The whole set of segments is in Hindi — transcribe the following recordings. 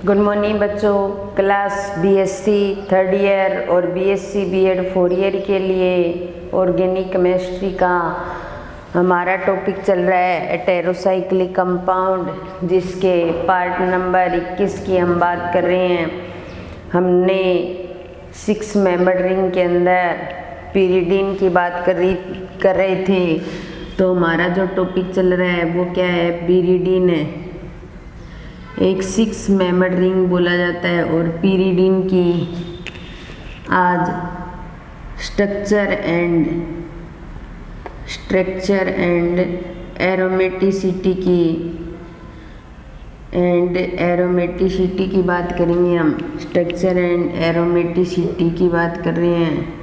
गुड मॉर्निंग बच्चों। क्लास बीएससी थर्ड ईयर और बीएससी बीएड 4 ईयर के लिए ऑर्गेनिक केमिस्ट्री का हमारा टॉपिक चल रहा है हेटेरोसाइक्लिक कंपाउंड, जिसके पार्ट नंबर 21 की हम बात कर रहे हैं। हमने 6 मेंबर रिंग के अंदर पीरिडीन की बात कर रहे थे। तो हमारा जो टॉपिक चल रहा है वो क्या है? पीरिडीन है। एक 6 मेंबर रिंग बोला जाता है और पीरिडीन की आज स्ट्रक्चर एंड एरोमेटिसिटी की बात करेंगे। हम स्ट्रक्चर एंड एरोमेटिसिटी की बात कर रहे हैं।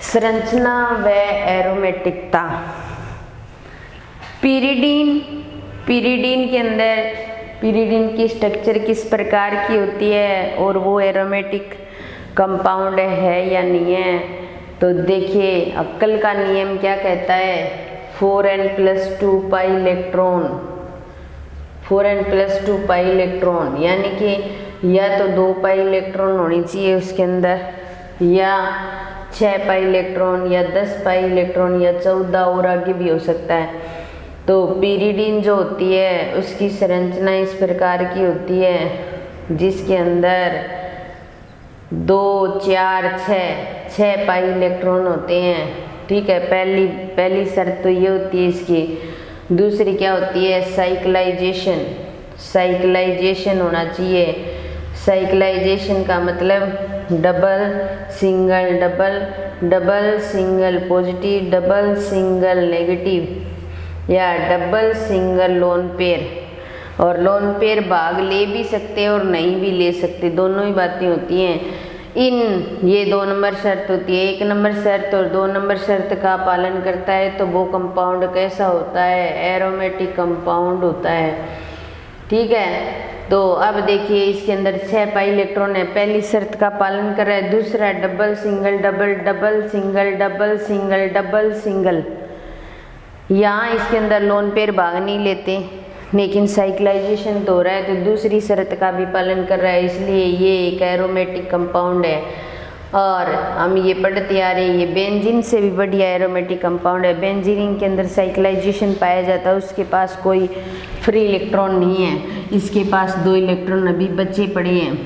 संरचना व एरोमेटिकता। पीरिडीन के अंदर पीरिडीन की स्ट्रक्चर किस प्रकार की होती है और वो एरोमेटिक कंपाउंड है या नहीं है। तो देखिए, अक्कल का नियम क्या कहता है? 4n+2 पाई इलेक्ट्रॉन, यानी कि या तो 2 पाई इलेक्ट्रॉन होनी चाहिए उसके अंदर, या 6 पाई इलेक्ट्रॉन, या 10 पाई इलेक्ट्रॉन, या 14 और आगे भी हो सकता है। तो पीरिडीन जो होती है उसकी संरचना इस प्रकार की होती है, जिसके अंदर 2, 4, 6 पाई इलेक्ट्रॉन होते हैं। ठीक है, पहली शर्त तो ये होती है इसकी। दूसरी क्या होती है? साइक्लाइजेशन होना चाहिए। साइक्लाइजेशन का मतलब double single positive, double single negative, या डबल सिंगल लोन पेयर। और लोन पेयर भाग ले भी सकते हैं और नहीं भी ले सकते, दोनों ही बातें होती हैं। ये 2 नंबर शर्त होती है। 1 नंबर शर्त और 2 नंबर शर्त का पालन करता है तो वो कंपाउंड कैसा होता है? एरोमेटिक कंपाउंड होता है। ठीक है, तो अब देखिए इसके अंदर 6 पाई इलेक्ट्रॉन है, पहली शर्त का पालन कर रहा है। दूसरा डबल सिंगल। यहाँ इसके अंदर लोन पेयर भाग नहीं लेते, लेकिन साइक्लाइजेशन तो हो रहा है तो दूसरी शर्त का भी पालन कर रहा है, इसलिए ये एक एरोमेटिक कंपाउंड है। और हम ये पढ़ते आ रहे हैं, ये बेंजीन से भी बढ़िया एरोमेटिक कंपाउंड है। बेंजीन के अंदर साइक्लाइजेशन पाया जाता है, उसके पास कोई फ्री इलेक्ट्रॉन नहीं है, इसके पास 2 इलेक्ट्रॉन अभी बचे पड़े हैं।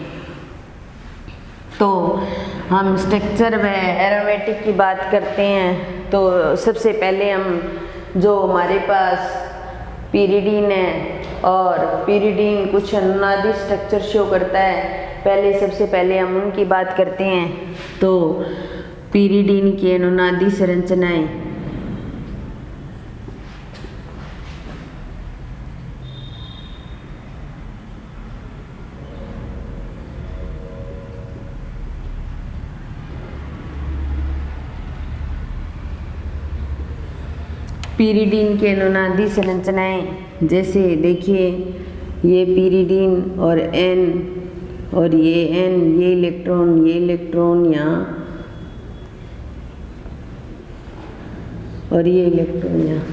तो हम स्ट्रक्चर व एरोमेटिक की बात करते हैं। तो सबसे पहले हम जो हमारे पास पीरिडीन है, और पीरिडीन कुछ अनुनादी स्ट्रक्चर शो करता है। सबसे पहले हम उनकी बात करते हैं। तो पीरिडीन की अनुनादी संरचनाएं। पीरिडीन के अनुनादी संरचनाएं, जैसे देखिए ये पीरिडीन और N, और ये N, ये इलेक्ट्रॉन यहाँ, और ये इलेक्ट्रॉन यहाँ।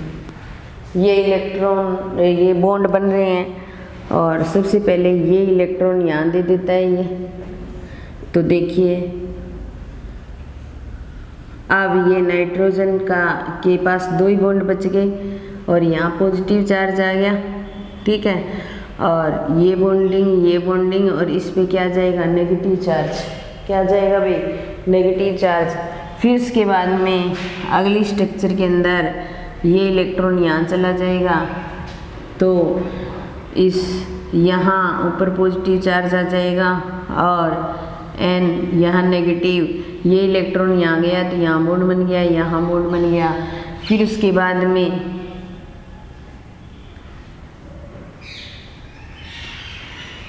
ये बॉन्ड बन रहे हैं और सबसे पहले ये इलेक्ट्रॉन यहाँ दे देता है ये। तो देखिए अब ये नाइट्रोजन के पास 2 ही बॉन्ड बच गए और यहाँ पॉजिटिव चार्ज आ गया। ठीक है, और ये बॉन्डिंग और इस पे क्या जाएगा? Negative charge. क्या जाएगा भाई? Negative charge. फिर उसके बाद में अगली स्ट्रक्चर के अंदर ये इलेक्ट्रॉन यहाँ चला जाएगा, तो यहाँ ऊपर पॉजिटिव चार्ज आ जाएगा और N यहाँ नेगेटिव। ये इलेक्ट्रॉन यहाँ गया तो यहाँ बॉन्ड बन गया, यहाँ बॉन्ड बन गया। फिर उसके बाद में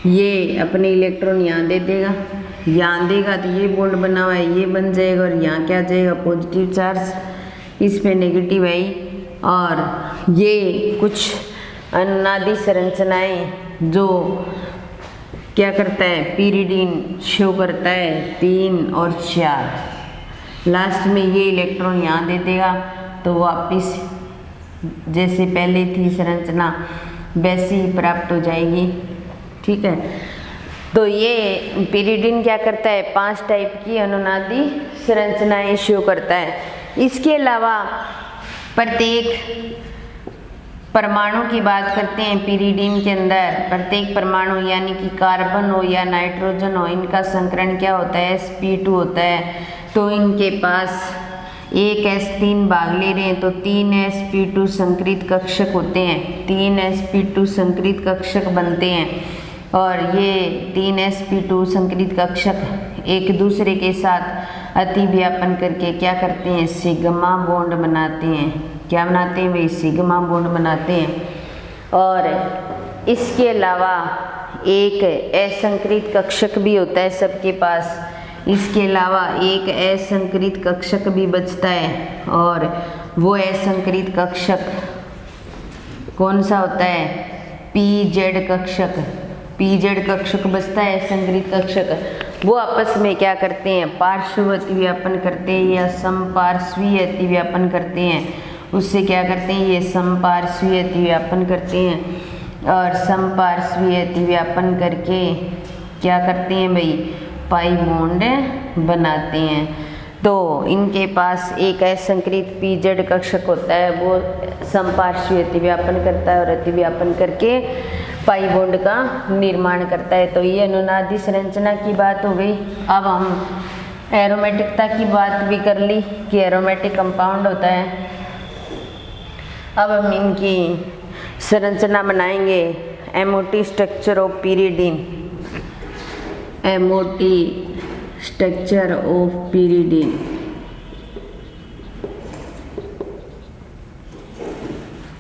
ये अपने इलेक्ट्रॉन यहाँ दे देगा, यहाँ देगा तो ये बॉन्ड बना हुआ है, ये बन जाएगा और यहाँ क्या जाएगा? Positive charge. इस पे नेगेटिव आई। और ये कुछ अनुनादी संरचनाएं जो क्या करता है? पीरिडीन शो करता है 3 और 4। लास्ट में ये इलेक्ट्रॉन यहाँ दे देगा तो वापिस जैसे पहले थी संरचना वैसी ही प्राप्त हो जाएगी। ठीक है, तो ये पीरिडिन क्या करता है, 5 टाइप की अनुनादी संरचनाएं शो करता है। इसके अलावा प्रत्येक परमाणु की बात करते हैं पीरिडिन के अंदर, प्रत्येक परमाणु यानी कि कार्बन हो या नाइट्रोजन हो, इनका संकरण क्या होता है, sp2 होता है। तो इनके पास एक s3 भाग ले रहे हैं तो 3 sp2 संकरित कक्षक होते हैं, 3 sp2 संकरित कक्षक बनते हैं। और ये 3 sp2 संकरित कक्षक एक दूसरे के साथ अतिव्यापन करके क्या करते हैं, सिग्मा बॉन्ड बनाते हैं। क्या बनाते हैं भाई, सिग्मा बॉन्ड बनाते हैं। और इसके अलावा एक असंकरित कक्षक भी होता है सबके पास। इसके अलावा एक असंकरित कक्षक भी बचता है, और वो असंकरित कक्षक कौन सा होता है, pz कक्षक। pz कक्षक बचता है असंकरित कक्षक। वो आपस में क्या करते हैं, पार्श्व अतिव्यापन करते हैं या समपार्श्वीय अतिव्यापन करते हैं। उससे क्या करते हैं, ये समपार्श्वीय अतिव्यापन करते हैं, और समपार्श्वीय अतिव्यापन करके क्या करते हैं भाई, पाई बॉन्ड बनाते हैं। तो इनके पास एक असंकरित pz कक्षक होता है, वो समपार्श्वीय अतिव्यापन करता है और अतिव्यापन करके पाई बॉन्ड का निर्माण करता है। तो ये अनुनादी संरचना की बात हो गई। अब हम एरोमेटिकता की बात भी कर ली कि एरोमेटिक कंपाउंड होता है। अब हम इनकी संरचना बनाएंगे, MOT structure of pyridine. MOT structure of pyridine.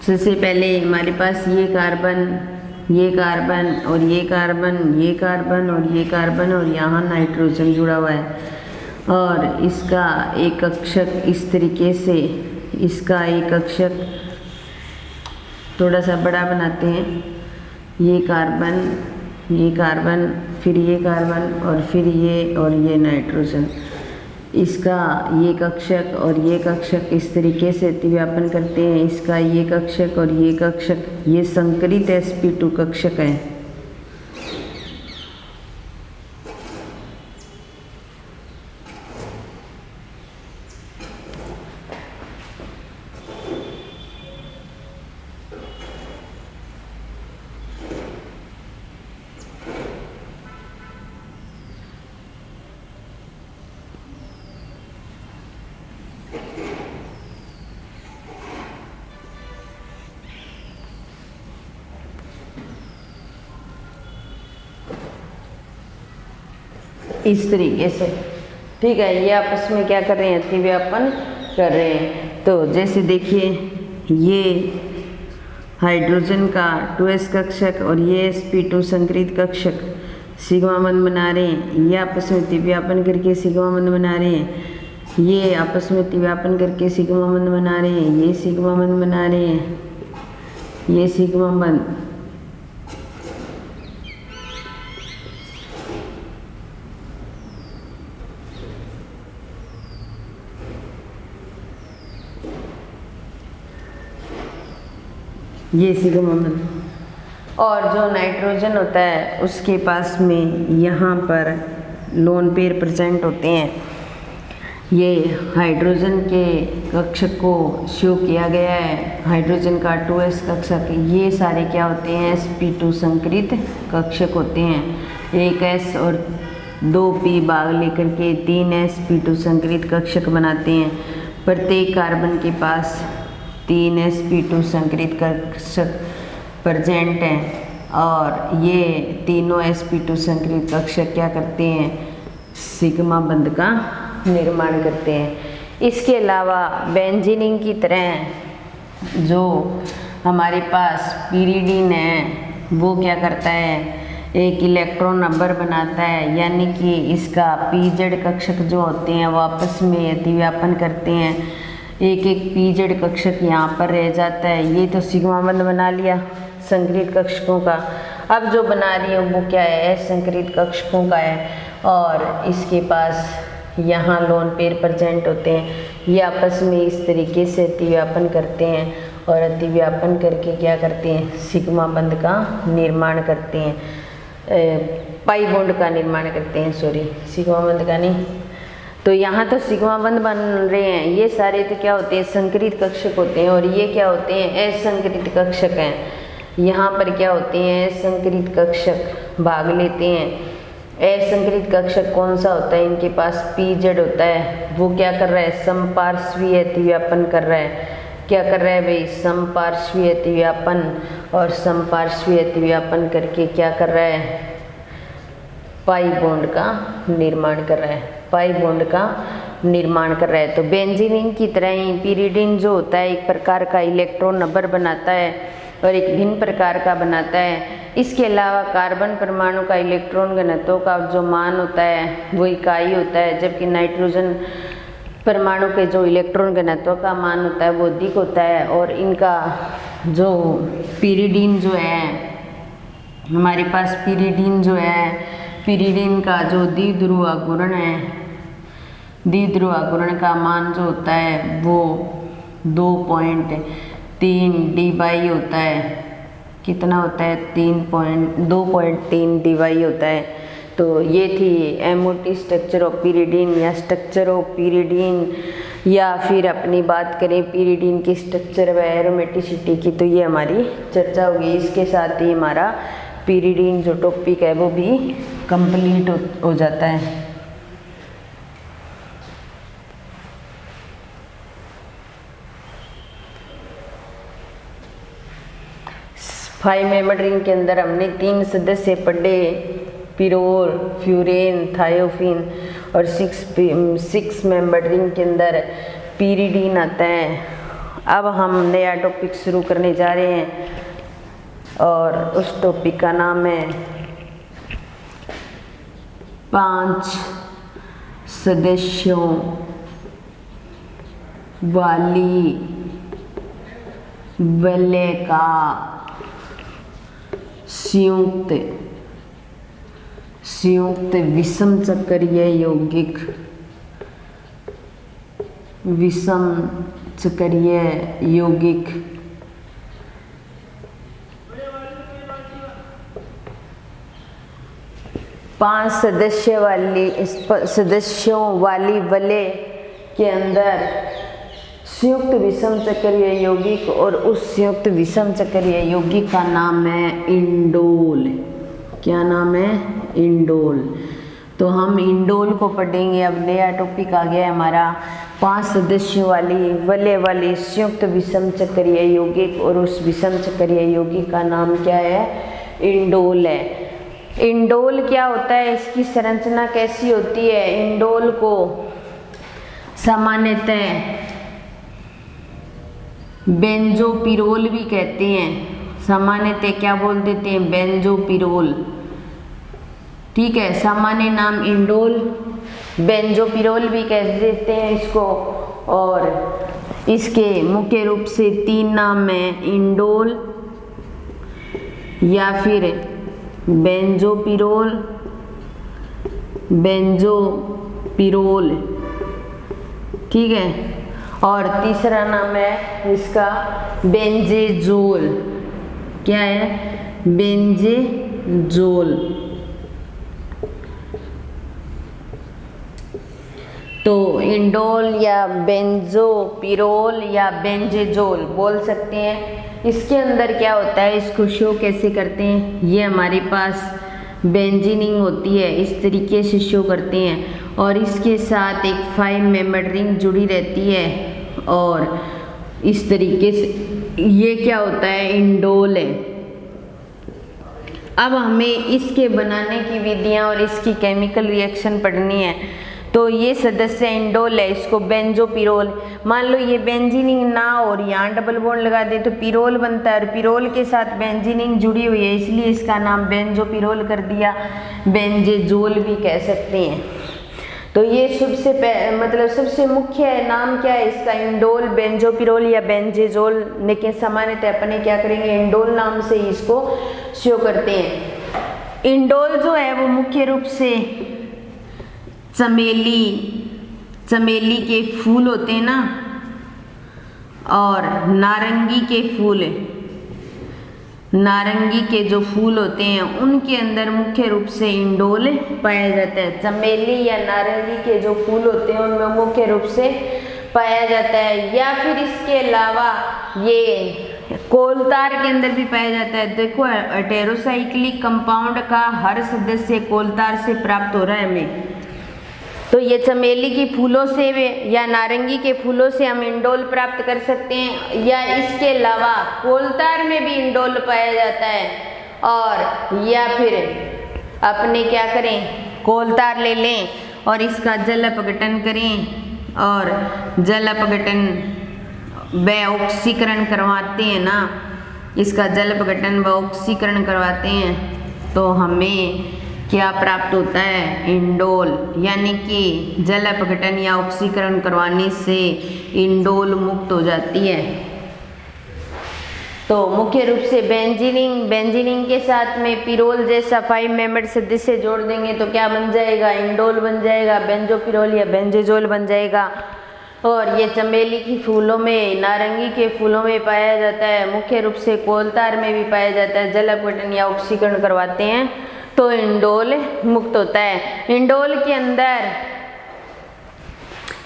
सबसे पहले हमारे पास ये कार्बन, ये कार्बन और ये कार्बन, ये कार्बन और ये कार्बन, और यहाँ नाइट्रोजन जुड़ा हुआ है। और इसका एक कक्षक इस तरीके से, इसका एक कक्षक थोड़ा सा बड़ा बनाते हैं। ये कार्बन, ये कार्बन, फिर ये कार्बन, और फिर ये और ये नाइट्रोजन। इसका ये कक्षक और ये कक्षक इस तरीके से अतिव्यापन करते हैं। इसका ये कक्षक और ये कक्षक, ये संकरित sp2 कक्षक है। इस तरीके से, ठीक है। ये आपस में क्या कर रहे हैं, अतिव्यापन कर रहे हैं। तो जैसे देखिए, ये हाइड्रोजन का 2s कक्षक और ये sp2 संकरित कक्षक सिग्मा बंध बना रहे हैं। ये आपस में अतिव्यापन करके सिग्मा बंध बना रहे हैं। ये आपस में अतिव्यापन करके सिग्मा बंध बना रहे हैं। ये सिग्मा बंध बना रहे हैं, ये सिग्मा बंध। ये सिग्मा बंध। और जो नाइट्रोजन होता है उसके पास में यहाँ पर लोन पेयर प्रेजेंट होते हैं। ये हाइड्रोजन के कक्षक को शो किया गया है, हाइड्रोजन का 2s कक्षक। ये सारे क्या होते हैं, sp2 संकरित कक्षक होते हैं। एक s और 2p भाग लेकर के 3 sp2 संकरित कक्षक बनाते हैं। प्रत्येक कार्बन के पास 3 sp2 संकरित कक्षक प्रेजेंट हैं, और ये तीनों sp2 संकरित कक्षक क्या करते हैं, सिग्मा बंध का निर्माण करते हैं। इसके अलावा बेंजीनिन की तरह जो हमारे पास पीरिडिन है वो क्या करता है, एक इलेक्ट्रॉन नंबर बनाता है, यानी कि इसका pz कक्षक जो होते हैं वो आपस में अतिव्यापन करते हैं। एक एक pz कक्षक यहाँ पर रह जाता है। ये तो सिग्मा बंध बना लिया संकरित कक्षकों का। अब जो बना रही हूँ वो क्या है, संकरित कक्षकों का है, और इसके पास यहाँ लोन पेयर प्रेजेंट होते हैं। ये आपस में इस तरीके से अतिव्यापन करते हैं और अतिव्यापन करके क्या करते हैं, सिग्मा बंध का निर्माण करते हैं, पाई बॉन्ड का निर्माण करते हैं, सॉरी सिग्मा बंध का नहीं। तो यहाँ तो सिग्मा बंध बन रहे हैं, ये सारे तो क्या होते हैं, संकरित कक्षक होते हैं, और ये क्या होते हैं, असंकरित कक्षक हैं। यहाँ पर क्या होते हैं, संकरित कक्षक भाग लेते हैं। असंकरित कक्षक कौन सा होता है, इनके पास पीजेड होता है, वो क्या कर रहा है, समपार्श्वीय अतिव्यापन कर रहा है। क्या कर रहा है भाई, समपार्श्वीय अतिव्यापन, और समपार्श्वीय अतिव्यापन करके क्या कर रहा है, पाई बॉन्ड का निर्माण कर रहा है, पाई बॉन्ड का निर्माण कर रहा है। तो बेंजीन की तरह ही पिरिडीन जो होता है एक प्रकार का इलेक्ट्रॉन नंबर बनाता है और एक भिन्न प्रकार का बनाता है। इसके अलावा कार्बन परमाणु का इलेक्ट्रॉन घनत्व का जो मान होता है वो इकाई होता है, जबकि नाइट्रोजन परमाणु के जो इलेक्ट्रॉन घनत्व का मान होता है वो अधिक होता है। और इनका जो पिरिडीन जो है, हमारे पास पिरिडीन जो है, पिरिडीन का जो द्विध्रुव आघूर्ण है, द्विध्रुव आघूर्ण का मान जो होता है वो 2.3 डी/y होता है। कितना होता है, 2.3 डी/y होता है। तो ये थी एमओटी स्ट्रक्चर ऑफ पिरिडीन या स्ट्रक्चर ऑफ पिरिडीन, या फिर अपनी बात करें पिरिडीन की स्ट्रक्चर व एरोमेटिसिटी की, तो ये हमारी चर्चा होगी। इसके साथ ही हमारा पिरिडीन जो टॉपिक है वो भी कंप्लीट हो जाता है। फाइव मेंबर रिंग के अंदर हमने 3 सदस्य पढ़े, पिरोल, फ्यूरेन, थायोफिन, और 6 मेंबर रिंग के अंदर पिरिडीन आता है। अब हम नया टॉपिक शुरू करने जा रहे हैं और उस टॉपिक का नाम है 5 सदस्यों वाली वलय का संयुक्त विषम चक्रीय यौगिक, विषम चक्रीय यौगिक। पांच सदस्यों वाली वलय के अंदर संयुक्त विषम चक्रीय यौगिक, और उस संयुक्त विषम चक्रीय यौगिक का नाम है इंडोल। क्या नाम है, इंडोल। तो हम इंडोल को पढ़ेंगे। अब नया टॉपिक आ गया है हमारा 5 सदस्यों वाली वलय वाली संयुक्त विषम चक्रीय यौगिक, और उस विषम चक्रीय यौगिक का नाम क्या है, इंडोल है। इंडोल क्या होता है, इसकी संरचना कैसी होती है, इंडोल को सामान्यतः बेंजोपिरोल भी कहते हैं। सामान्यतः क्या बोल देते हैं, बेंजोपिरोल। ठीक है, सामान्य नाम इंडोल, बेंजोपिरोल भी कह देते हैं इसको। और इसके मुख्य रूप से 3 नाम हैं, इंडोल या फिर बेंजोपिरोल, बेंजोपिरोल। ठीक है, और तीसरा नाम है इसका बेंजेजोल। क्या है, बेंजेजोल। तो इंडोल या बेंजोपिरोल या बेंजेजोल बोल सकते हैं। इसके अंदर क्या होता है, इसको शो कैसे करते हैं, ये हमारे पास बेंजीनिंग होती है, इस तरीके से शो करते हैं। और इसके साथ एक 5 मेंबर रिंग जुड़ी रहती है, और इस तरीके से ये क्या होता है, इंडोल है। अब हमें इसके बनाने की विधियां और इसकी केमिकल रिएक्शन पढ़नी है। तो ये सदस्य इंडोल है, इसको बेंजोपिरोल। मान लो ये बेंजीनिंग ना और यहाँ डबल बॉन्ड लगा दे तो पिरोल बनता है, और पिरोल के साथ बेंजीनिंग जुड़ी हुई है, इसलिए इसका नाम बेंजोपिरोल कर दिया। बेंजेजोल भी कह सकते हैं। तो ये सबसे मुख्य नाम क्या है इसका, इंडोल, बेंजोपिरोल या बेंजेजोल। लेकिन सामान्यतः अपने क्या करेंगे, इंडोल नाम से ही इसको शो करते हैं। इंडोल जो है वो मुख्य रूप से चमेली के फूल होते हैं ना, और नारंगी के फूल, नारंगी के जो फूल होते हैं उनके अंदर मुख्य रूप से इंडोल पाया जाता है। चमेली या नारंगी के जो फूल होते हैं उनमें मुख्य रूप से पाया जाता है। या फिर इसके अलावा ये कोलतार के अंदर भी पाया जाता है। देखो हेटेरोसाइक्लिक कंपाउंड का हर सदस्य कोलतार से प्राप्त हो रहा है हमें। तो ये चमेली के फूलों से या नारंगी के फूलों से हम इंडोल प्राप्त कर सकते हैं। या इसके अलावा कोलतार में भी इंडोल पाया जाता है। और या फिर अपने क्या करें, कोलतार ले लें और इसका जल अपघटन करें और जल अपघटन व ऑक्सीकरण करवाते हैं ना, इसका जल अपघटन व ऑक्सीकरण करवाते हैं तो हमें क्या प्राप्त होता है, इंडोल। यानी कि जल अपघटन या ऑक्सीकरण करवाने से इंडोल मुक्त हो जाती है। तो मुख्य रूप से बेंजीनिंग के साथ में पिरोल जैसा 5 मेंबर्ड सदस्य जोड़ देंगे तो क्या बन जाएगा, इंडोल बन जाएगा, बेंजोपिरोल या बेंजेजोल बन जाएगा। और ये चमेली की फूलों में, नारंगी के फूलों में पाया जाता है, मुख्य रूप से कोलतार में भी पाया जाता है। जल अपघटन या ऑक्सीकरण करवाते हैं तो इंडोल मुक्त होता है। इंडोल के अंदर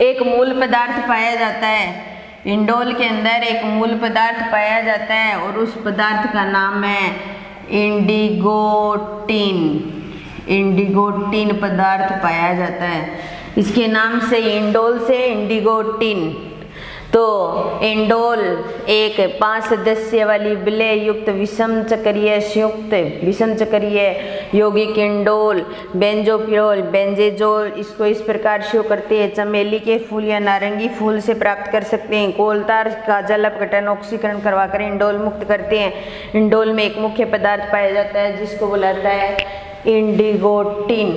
एक मूल पदार्थ पाया जाता है, इंडोल के अंदर एक मूल पदार्थ पाया जाता है और उस पदार्थ का नाम है इंडिगोटिन। इंडिगोटिन पदार्थ पाया जाता है, इसके नाम से इंडोल से इंडिगोटिन। तो इंडोल एक 5 सदस्य वाली विलय युक्त विषम चक्रीय संयुक्त, विषम चक्रीय यौगिक इंडोल, बेंजोपिरोल, बेंजेजोल, इसको इस प्रकार शो करते हैं। चमेली के फूल या नारंगी फूल से प्राप्त कर सकते हैं। कोलतार का जल अपघटन ऑक्सीकरण करवाकर इंडोल मुक्त करते हैं। इंडोल में एक मुख्य पदार्थ पाया जाता है जिसको बोला जाता है इंडिगोटिन।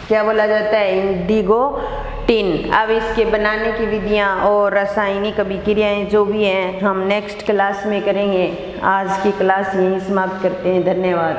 क्या बोला जाता है, इंडिगोटिन। अब इसके बनाने की विधियां और रासायनिक अभिक्रियाएं जो भी हैं हम नेक्स्ट क्लास में करेंगे। आज की क्लास यहीं समाप्त करते हैं। धन्यवाद।